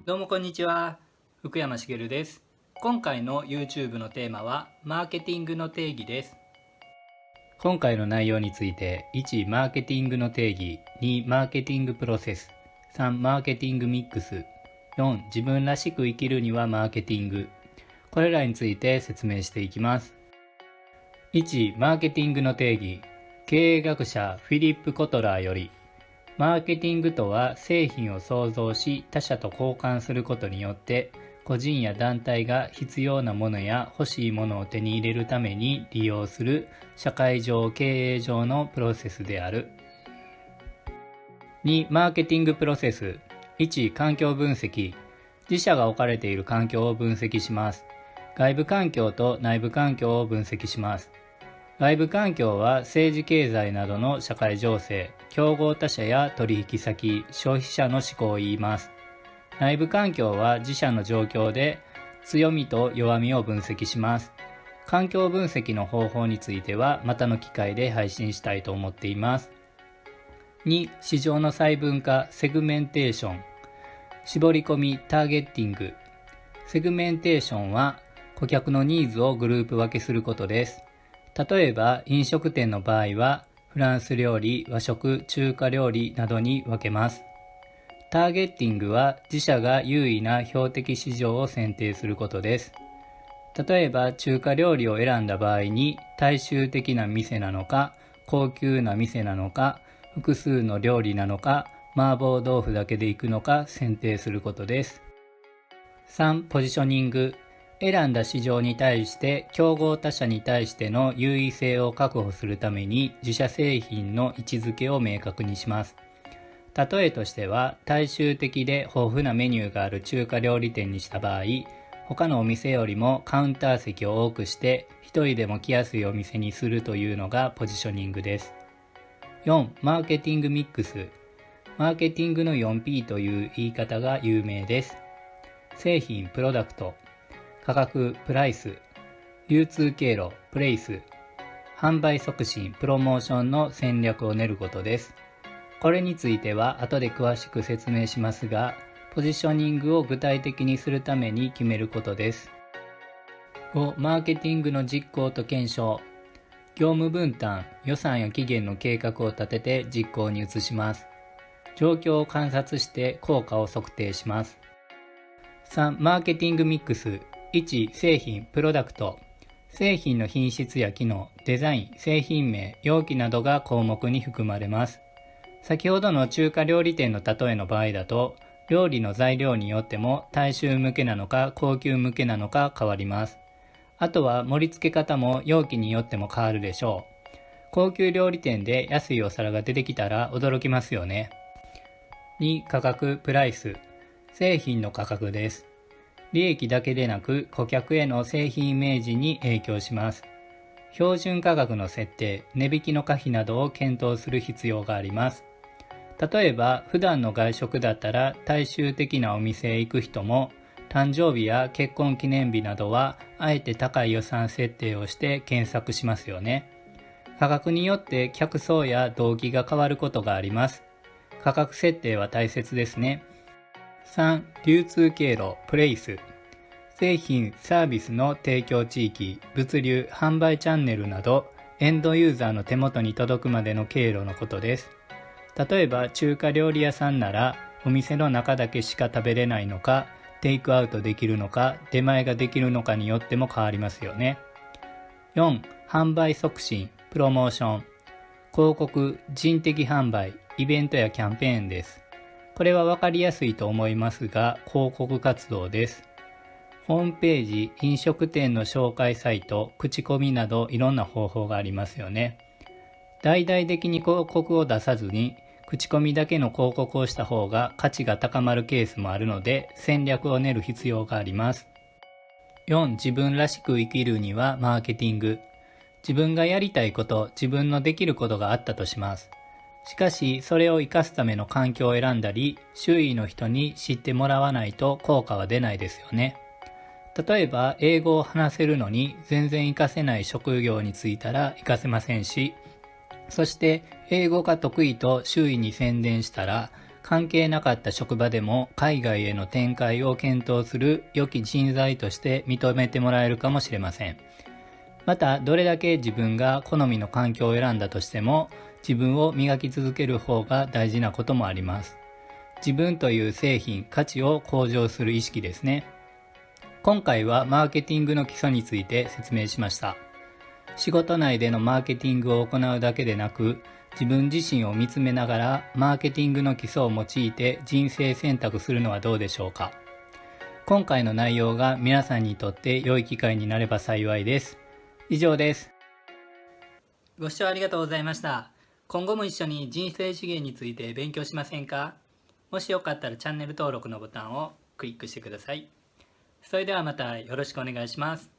どうもこんにちは、福山茂です。今回の YouTube のテーマはマーケティングの定義です。今回の内容について1、マーケティングの定義、2、マーケティングプロセス、3、マーケティングミックス、4、自分らしく生きるにはマーケティング、これらについて説明していきます。1、マーケティングの定義。経営学者フィリップ・コトラーより、マーケティングとは製品を創造し他社と交換することによって個人や団体が必要なものや欲しいものを手に入れるために利用する社会上経営上のプロセスである。2、マーケティングプロセス。1、環境分析。自社が置かれている環境を分析します。外部環境と内部環境を分析します。外部環境は政治経済などの社会情勢、競合他社や取引先、消費者の思考を言います。内部環境は自社の状況で強みと弱みを分析します。環境分析の方法についてはまたの機会で配信したいと思っています。2、市場の細分化、セグメンテーション。絞り込み、ターゲッティング。セグメンテーションは顧客のニーズをグループ分けすることです。例えば飲食店の場合はフランス料理、和食、中華料理などに分けます。ターゲッティングは自社が優位な標的市場を選定することです。例えば中華料理を選んだ場合に大衆的な店なのか、高級な店なのか、複数の料理なのか、麻婆豆腐だけで行くのか選定することです。3、ポジショニング。選んだ市場に対して競合他社に対しての優位性を確保するために自社製品の位置づけを明確にします。例えとしては大衆的で豊富なメニューがある中華料理店にした場合、他のお店よりもカウンター席を多くして一人でも来やすいお店にするというのがポジショニングです。4、マーケティングミックス。マーケティングの 4P という言い方が有名です。製品、プロダクト、価格、プライス、流通経路、プレイス、販売促進、プロモーションの戦略を練ることです。これについては後で詳しく説明しますが、ポジショニングを具体的にするために決めることです。5、マーケティングの実行と検証。業務分担、予算や期限の計画を立てて実行に移します。状況を観察して効果を測定します。3、マーケティングミックス。1、製品、プロダクト。製品の品質や機能、デザイン、製品名、容器などが項目に含まれます。先ほどの中華料理店の例えの場合だと、料理の材料によっても大衆向けなのか高級向けなのか変わります。あとは盛り付け方も容器によっても変わるでしょう。高級料理店で安いお皿が出てきたら驚きますよね。2、価格、プライス。製品の価格です。利益だけでなく顧客への製品イメージに影響します。標準価格の設定、値引きの可否などを検討する必要があります。例えば普段の外食だったら大衆的なお店へ行く人も誕生日や結婚記念日などはあえて高い予算設定をして検索しますよね。価格によって客層や動機が変わることがあります。価格設定は大切ですね。3、流通経路、プレイス。製品、サービスの提供地域、物流、販売チャンネルなど、エンドユーザーの手元に届くまでの経路のことです。例えば中華料理屋さんなら、お店の中だけしか食べれないのか、テイクアウトできるのか、出前ができるのかによっても変わりますよね。4、販売促進、プロモーション。広告、人的販売、イベントやキャンペーンです。これは分かりやすいと思いますが、広告活動です。ホームページ、飲食店の紹介サイト、口コミなどいろんな方法がありますよね。大々的に広告を出さずに、口コミだけの広告をした方が価値が高まるケースもあるので、戦略を練る必要があります。4、自分らしく生きるにはマーケティング。自分がやりたいこと、自分のできることがあったとします。しかし、それを活かすための環境を選んだり、周囲の人に知ってもらわないと効果は出ないですよね。例えば、英語を話せるのに全然活かせない職業に就いたら活かせませんし、そして英語が得意と周囲に宣伝したら関係なかった職場でも海外への展開を検討する良き人材として認めてもらえるかもしれません。また、どれだけ自分が好みの環境を選んだとしても、自分を磨き続ける方が大事なこともあります。自分という製品、価値を向上する意識ですね。今回はマーケティングの基礎について説明しました。仕事内でのマーケティングを行うだけでなく、自分自身を見つめながらマーケティングの基礎を用いて人生選択するのはどうでしょうか。今回の内容が皆さんにとって良い機会になれば幸いです。以上です。ご視聴ありがとうございました。今後も一緒に人生資源について勉強しませんか？もしよかったらチャンネル登録のボタンをクリックしてください。それではまたよろしくお願いします。